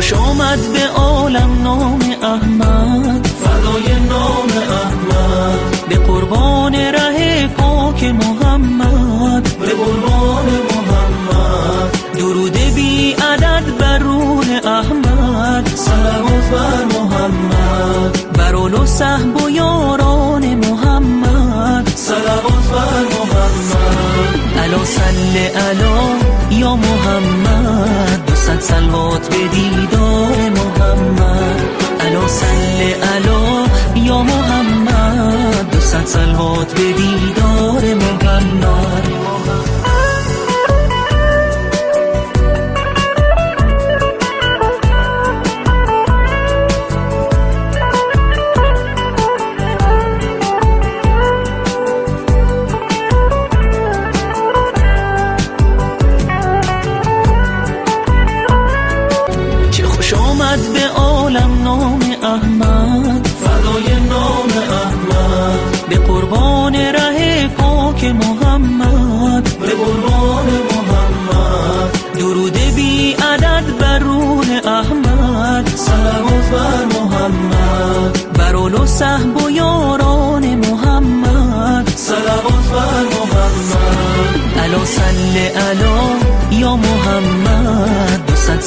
خوش آمد به عالم نام احمد، فدای نام احمد، به قربان ره پاک محمد، به قربان محمد. درود بی عدد بر روح احمد، صلوات بر محمد، بر آل و صحب و یاران محمد، صلوات بر محمد. الا صل علی یا محمد، 200 صلوات به دیدار محمد. الا صل علی یا محمد، 200 صلوات به دیدار محمد. به عالم نام احمد، فدای نام احمد، به قربان ره پاک محمد، به قربان محمد. درود بی عدد بر روح احمد، صلوات بر محمد، بر آل و صحب و یاران محمد، صلوات بر محمد. الا صل علی یا محمد، 200